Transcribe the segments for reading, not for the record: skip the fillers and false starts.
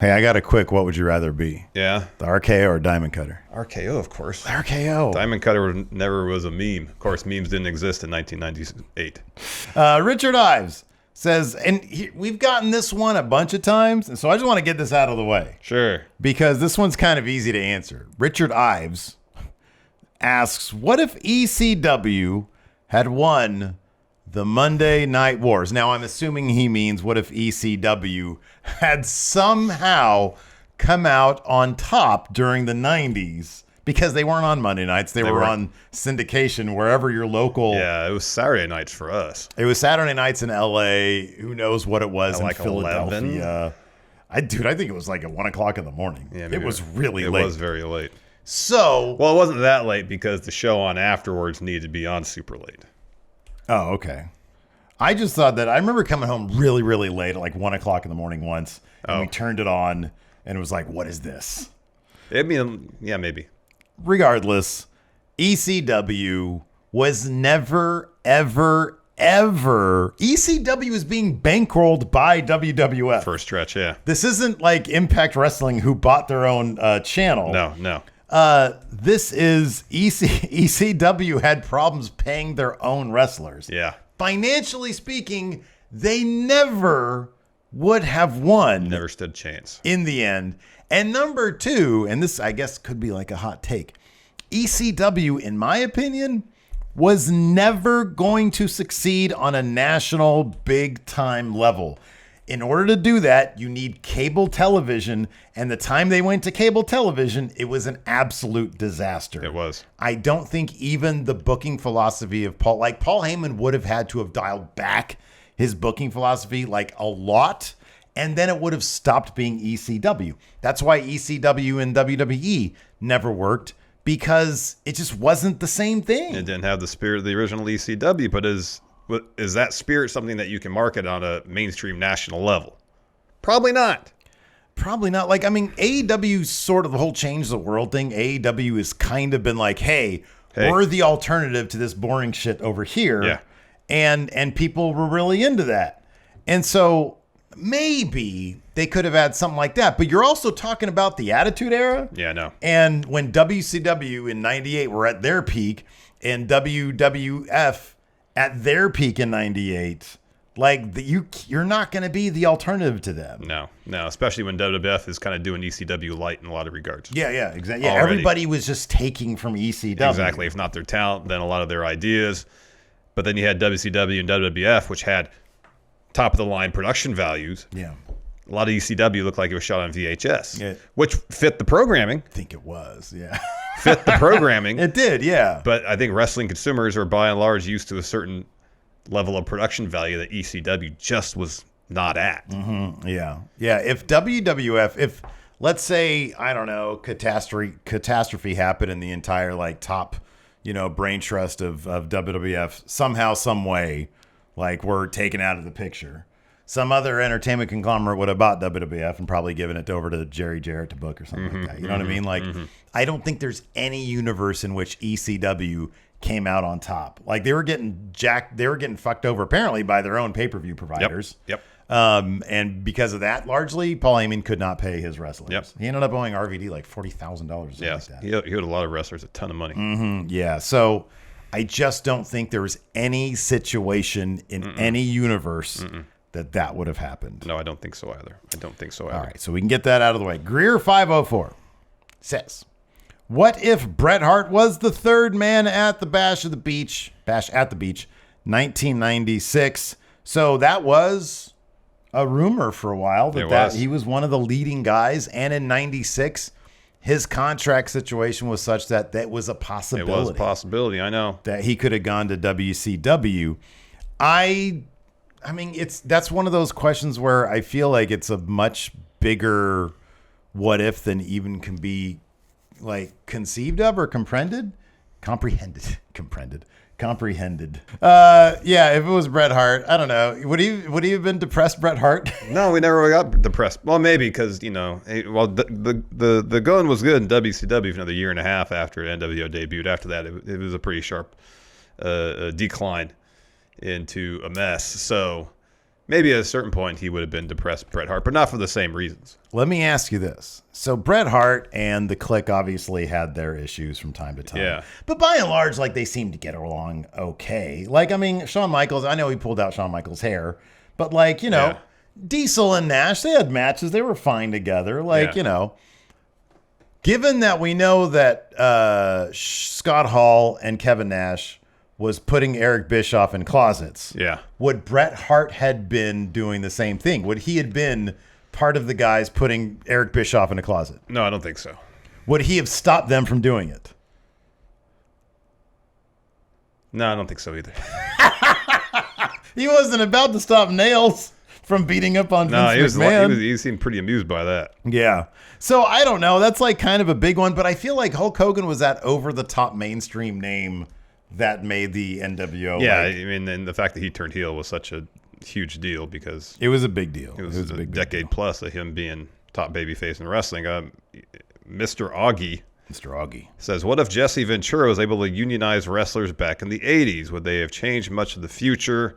Hey, I got a quick. What would you rather be? Yeah. The RKO or Diamond Cutter? RKO, of course. RKO. Diamond Cutter never was a meme. Of course, memes didn't exist in 1998. Richard Ives says, and we've gotten this one a bunch of times, and so I just want to get this out of the way. Sure. Because this one's kind of easy to answer. Richard Ives asks, what if ECW had won the Monday Night Wars? Now, I'm assuming he means what if ECW had somehow come out on top during the 90s, because they weren't on Monday nights. They were on syndication wherever your local. Yeah, it was Saturday nights for us. It was Saturday nights in LA. Who knows what it was in like Philadelphia. 11? I think it was like at 1 o'clock in the morning. Yeah, it was really late. It was very late. So. Well, it wasn't that late because the show on afterwards needed to be on super late. Oh, okay. I just thought that I remember coming home really, really late at like 1 o'clock in the morning once, and we turned it on, and it was like, what is this? I mean, yeah, maybe. Regardless, ECW was never, ever, ever. ECW is being bankrolled by WWF. For a stretch, yeah. This isn't like Impact Wrestling, who bought their own channel. No. This is ECW had problems paying their own wrestlers. Yeah. Financially speaking, they never would have won. Never stood a chance. In the end. And number two, and this I guess could be like a hot take, ECW, in my opinion, was never going to succeed on a national big time level. In order to do that, you need cable television. And the time they went to cable television, it was an absolute disaster. It was. I don't think even the booking philosophy of Paul Heyman would have had to have dialed back his booking philosophy like a lot. And then it would have stopped being ECW. That's why ECW and WWE never worked, because it just wasn't the same thing. It didn't have the spirit of the original ECW, but is that spirit something that you can market on a mainstream national level? Probably not. Probably not. Like, I mean, AEW sort of the whole change the world thing. AEW has kind of been like, hey, we're the alternative to this boring shit over here. Yeah. And people were really into that. And so maybe they could have had something like that. But you're also talking about the Attitude Era. Yeah, no. And when WCW in 98 were at their peak, and WWF at their peak in 98, like you're not going to be the alternative to them. No, especially when WWF is kind of doing ECW light in a lot of regards. Yeah, exactly. Yeah, everybody was just taking from ECW. Exactly. If not their talent, then a lot of their ideas. But then you had WCW and WWF, which had top of the line production values. Yeah. A lot of ECW looked like it was shot on VHS, Yeah. which fit the programming. I think it was, yeah. Fit the programming. It did, yeah. But I think wrestling consumers are by and large used to a certain level of production value that ECW just was not at. Mm-hmm. Yeah. If WWF, if let's say, I don't know, catastrophe happened in the entire like top, brain trust of WWF, somehow, some way, like we're taken out of the picture. Some other entertainment conglomerate would have bought WWF and probably given it over to Jerry Jarrett to book or something like that. You know what I mean? Like, I don't think there's any universe in which ECW came out on top. Like, they were getting fucked over apparently by their own pay-per-view providers. Yep. And because of that, largely, Paul Heyman could not pay his wrestlers. Yep. He ended up owing RVD like $40,000 or something like that. He owed a lot of wrestlers a ton of money. Yeah. So I just don't think there was any situation in any universe that would have happened. No, I don't think so either. All right, so we can get that out of the way. Greer504 says, what if Bret Hart was the third man at the Bash at the Beach, 1996? So that was a rumor for a while that he was one of the leading guys. And in 96, his contract situation was such that was a possibility. It was a possibility, I know. That he could have gone to WCW. I mean, that's one of those questions where I feel like it's a much bigger what if than even can be like conceived of or comprehended. Yeah, if it was Bret Hart, I don't know. Would he have been depressed, Bret Hart? No, we never got depressed. Well, maybe because the going was good in WCW for another year and a half after NWO debuted. After that, it was a pretty sharp decline into a mess. So maybe at a certain point he would have been depressed Bret Hart, but not for the same reasons. Let me ask you this. So Bret Hart and the Clique obviously had their issues from time to time. Yeah. But by and large, like, they seemed to get along okay. Like, I mean, Shawn Michaels, I know he pulled out Shawn Michaels' hair, but, like, you know, Yeah. Diesel and Nash, they had matches. They were fine together. Like, you know, given that we know that Scott Hall and Kevin Nash was putting Eric Bischoff in closets. Yeah. Would Bret Hart had been doing the same thing? Would he had been part of the guys putting Eric Bischoff in a closet? No, I don't think so. Would he have stopped them from doing it? No, I don't think so either. He wasn't about to stop Nails from beating up on Vince McMahon. He seemed pretty amused by that. Yeah. So I don't know. That's like kind of a big one, but I feel like Hulk Hogan was that over-the-top mainstream name that made the NWO. Yeah, I mean, and the fact that he turned heel was such a huge deal because it was a big deal. It was a decade plus of him being top babyface in wrestling. Mr. Augie says, what if Jesse Ventura was able to unionize wrestlers back in the 80s? Would they have changed much of the future,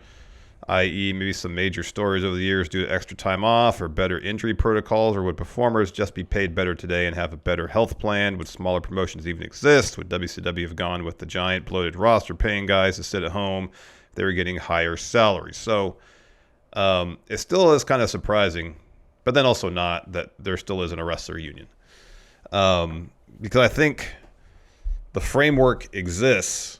i.e. maybe some major stories over the years due to extra time off or better injury protocols? Or would performers just be paid better today and have a better health plan? Would smaller promotions even exist? Would WCW have gone with the giant bloated roster paying guys to sit at home if they were getting higher salaries? So it still is kind of surprising, but then also not, that there still isn't a wrestler union. Because I think the framework exists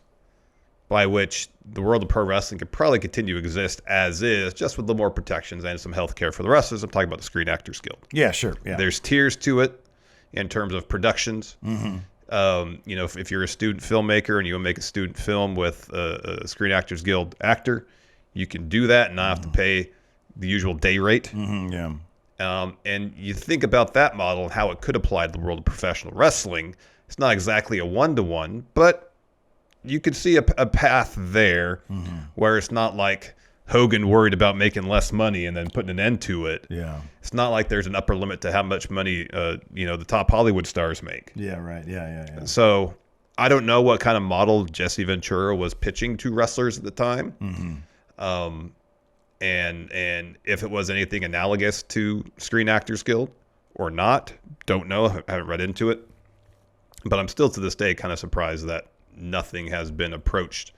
by which the world of pro wrestling could probably continue to exist as is, just with a little more protections and some health care for the wrestlers. I'm talking about the Screen Actors Guild. Yeah, sure. Yeah. There's tiers to it in terms of productions. Mm-hmm. You know, if you're a student filmmaker and you want to make a student film with a Screen Actors Guild actor, you can do that and not have to pay the usual day rate. Mm-hmm, yeah. And you think about that model and how it could apply to the world of professional wrestling. It's not exactly a one-to-one, but you could see a path there where it's not like Hogan worried about making less money and then putting an end to it. Yeah. It's not like there's an upper limit to how much money, the top Hollywood stars make. Yeah, right. Yeah. So I don't know what kind of model Jesse Ventura was pitching to wrestlers at the time. Mm-hmm. And if it was anything analogous to Screen Actors Guild or not, don't know. I haven't read into it. But I'm still to this day kind of surprised that nothing has been approached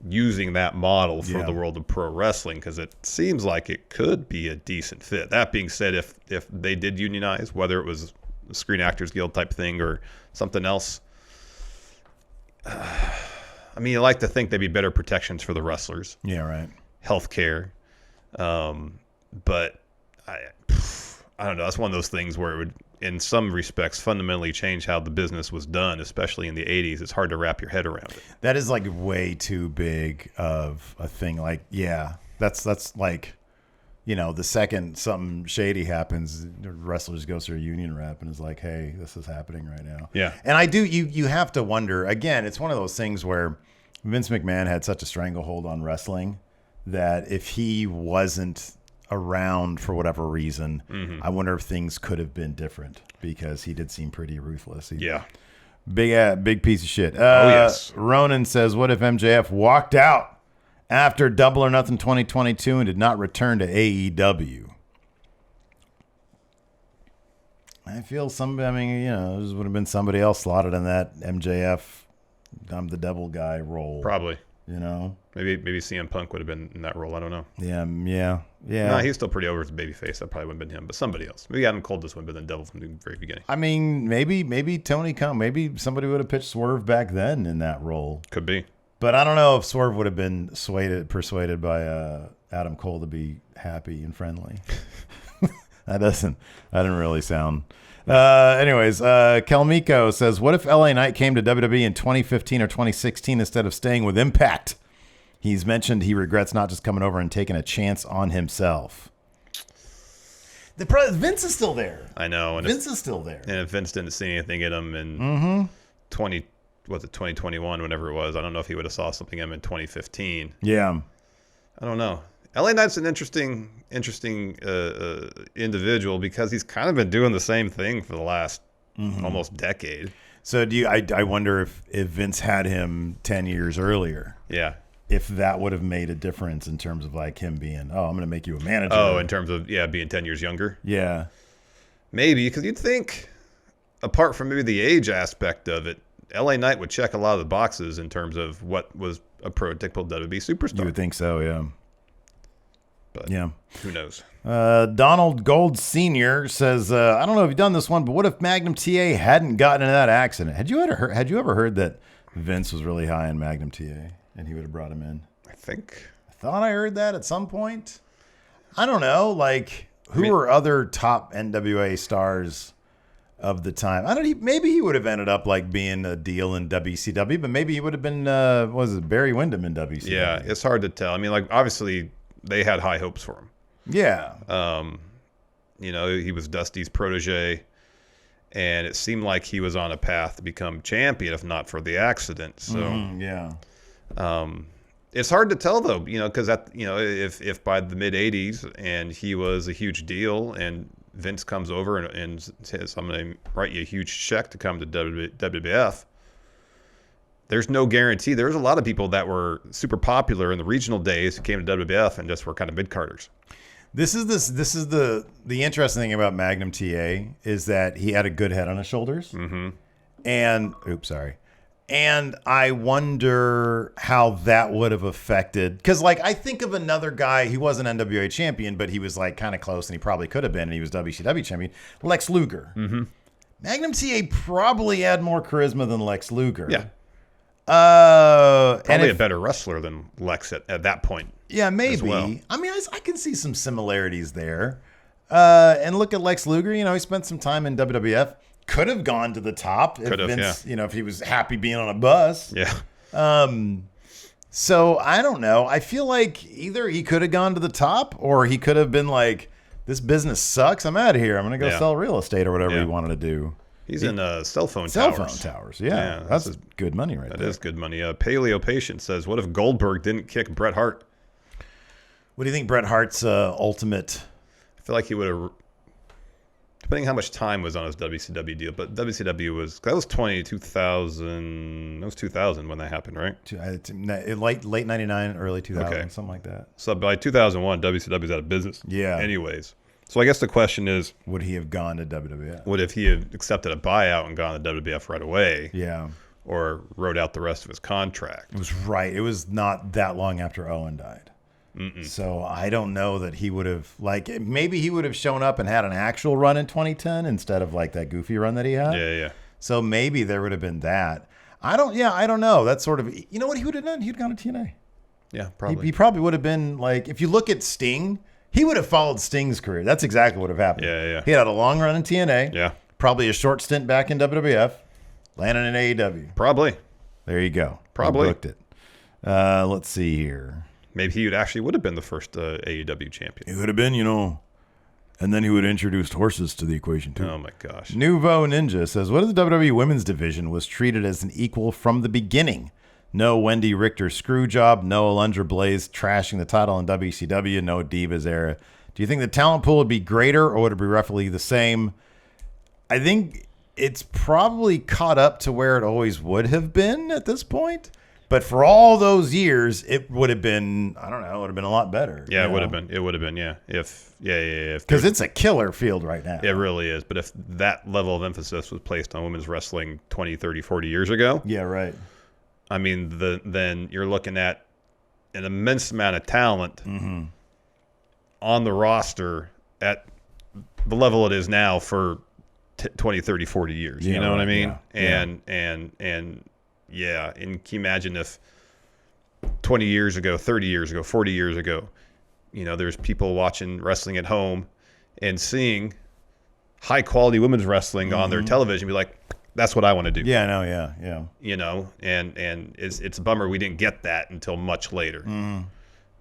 using that model for the world of pro wrestling, because it seems like it could be a decent fit. That being said, if they did unionize, whether it was a Screen Actors Guild type thing or something else, I mean, you like to think there'd be better protections for the wrestlers. Yeah, right. Healthcare, but I don't know. That's one of those things where it would, in some respects, fundamentally change how the business was done, especially in the 80s. It's hard to wrap your head around it. That is like way too big of a thing. Like, yeah, that's like, the second something shady happens, the wrestler just goes to a union rep and is like, hey, this is happening right now. Yeah. And you have to wonder, again, it's one of those things where Vince McMahon had such a stranglehold on wrestling that if he wasn't around for whatever reason, I wonder if things could have been different, because he did seem pretty ruthless. Big piece of shit. Yes. Ronan says, what if MJF walked out after Double or Nothing 2022 and did not return to AEW? I feel this would have been somebody else slotted in that MJF, I'm the devil guy role. Probably. Maybe CM Punk would have been in that role. I don't know. Yeah. No, he's still pretty over as a babyface. That probably wouldn't have been him, but somebody else. Maybe Adam Cole just would have been the devil from the very beginning. I mean, maybe Tony Khan. Maybe somebody would have pitched Swerve back then in that role. Could be. But I don't know if Swerve would have been persuaded by Adam Cole to be happy and friendly. That didn't really sound. Anyways, Kelmiko says, what if LA Knight came to WWE in 2015 or 2016 instead of staying with Impact? He's mentioned he regrets not just coming over and taking a chance on himself. Vince is still there. I know. And Vince is still there. And if Vince didn't see anything in him in 2021, whenever it was, I don't know if he would have saw something in him in 2015. Yeah. I don't know. LA Knight's an interesting individual, because he's kind of been doing the same thing for the last almost decade. So I wonder if Vince had him 10 years earlier. Yeah. if that would have made a difference in terms of like him being, I'm going to make you a manager. Oh, in terms of, being 10 years younger? Yeah. Maybe, because you'd think, apart from maybe the age aspect of it, LA Knight would check a lot of the boxes in terms of what was a prototypical WWE superstar. You would think so, yeah. But who knows? Donald Gold Sr. says, I don't know if you've done this one, but what if Magnum TA hadn't gotten into that accident? Had you ever heard that Vince was really high on Magnum TA and he would have brought him in? I thought I heard that at some point. I don't know. Like, who were other top NWA stars of the time? Maybe he would have ended up like being a deal in WCW, but maybe he would have been, Barry Windham in WCW? Yeah, it's hard to tell. I mean, like, obviously they had high hopes for him. Yeah. He was Dusty's protege, and it seemed like he was on a path to become champion, if not for the accident. So, it's hard to tell though, because if by the mid '80s and he was a huge deal, and Vince comes over and says, "I'm going to write you a huge check to come to WWF." There's no guarantee. There's a lot of people that were super popular in the regional days who came to WWF and just were kind of mid-carders. This is the interesting thing about Magnum TA is that he had a good head on his shoulders. Mm-hmm. And I wonder how that would have affected, because like I think of another guy, he was an NWA champion, but he was like kind of close, and he probably could have been, and he was WCW champion, Lex Luger. Mm-hmm. Magnum TA probably had more charisma than Lex Luger. Yeah. Probably a better wrestler than Lex at that point. Yeah, maybe. Well. I mean, I can see some similarities there. And look at Lex Luger. He spent some time in WWF. Could have gone to the top if Vince, if he was happy being on a bus. Yeah. So I don't know. I feel like either he could have gone to the top, or he could have been like, "This business sucks. I'm out of here. I'm going to go sell real estate," or whatever he wanted to do. He's in cell phone towers. Yeah, that's good money right there. That is good money. Paleo Patient says, what if Goldberg didn't kick Bret Hart? What do you think Bret Hart's ultimate? I feel like he would have, depending how much time was on his WCW deal, but WCW that was 2000. That was 2000 when that happened, right? Late 99, early 2000, something like that. So by 2001, WCW's out of business. Yeah. Anyways. So I guess the question is, would he have gone to WWF? What if he had accepted a buyout and gone to WWF right away? Yeah. Or wrote out the rest of his contract? It was right. It was not that long after Owen died. Mm-mm. So I don't know that he would have, maybe he would have shown up and had an actual run in 2010 instead of like that goofy run that he had. Yeah. So maybe there would have been that. I don't know. That's sort of, you know what he would have done? He'd gone to TNA. Yeah, probably. He probably would have been like, if you look at Sting, he would have followed Sting's career. That's exactly what would have happened. Yeah. He had a long run in TNA. Yeah. Probably a short stint back in WWF. Landed in AEW. Probably. There you go. Probably. He booked it. Let's see here. Maybe he would have been the first AEW champion. He would have been, and then he would have introduced horses to the equation too. Oh my gosh. Nouveau Ninja says, what if the WWE women's division was treated as an equal from the beginning? No Wendy Richter screw job, no Alundra Blaze trashing the title in WCW, no Divas era. Do you think the talent pool would be greater, or would it be roughly the same? I think it's probably caught up to where it always would have been at this point. But for all those years, it would have been, I don't know, it would have been a lot better. Yeah, it would have been. It would have been, yeah. Because it's a killer field right now. It really is. But if that level of emphasis was placed on women's wrestling 20, 30, 40 years ago. Yeah, right. I mean, then you're looking at an immense amount of talent on the roster at the level it is now for 20, 30, 40 years. You know what I mean? Yeah. And can you imagine if 20 years ago, 30 years ago, 40 years ago, there's people watching wrestling at home and seeing high quality women's wrestling on their television, be like, that's what I want to do. Yeah, no, yeah. And it's a bummer we didn't get that until much later.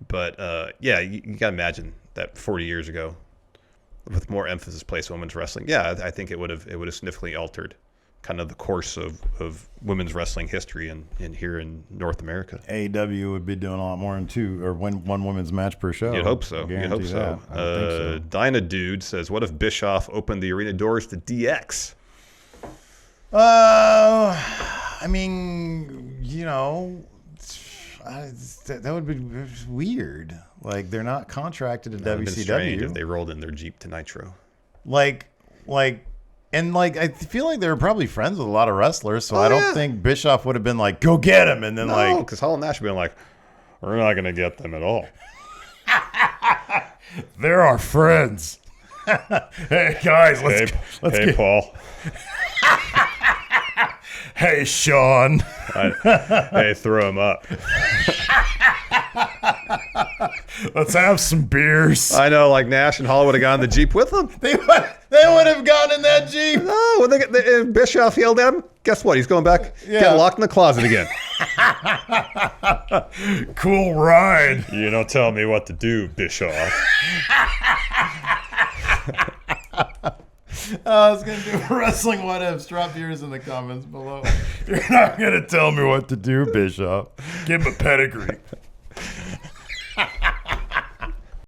But you got to imagine that 40 years ago, with more emphasis placed on women's wrestling. Yeah, I think it would have significantly altered kind of the course of women's wrestling history in here in North America. AEW would be doing a lot more than one women's match per show. You'd hope so. You'd hope so. I think so. Dyna Dude says, what if Bischoff opened the arena doors to DX? I mean, That would be weird. Like, they're not contracted to That would have been strange WCW. if they rolled in their Jeep to Nitro. And I feel like they were probably friends with a lot of wrestlers, so I don't think Bischoff would have been like, go get him. And then because Hall and Nash would have been like, we're not going to get them at all. They're our friends. Hey, guys, let's get... Paul. Hey, Sean. Hey, throw him up. Let's have some beers. I know, like Nash and Hall would have gone in the Jeep with them. They would have gone in that Jeep. No, when Bischoff yelled at him, guess what? He's going back, get locked in the closet again. Cool ride. You don't tell me what to do, Bischoff. I was going to do wrestling what ifs. Drop yours in the comments below. You're not going to tell me what to do, Bischoff. Give him a pedigree.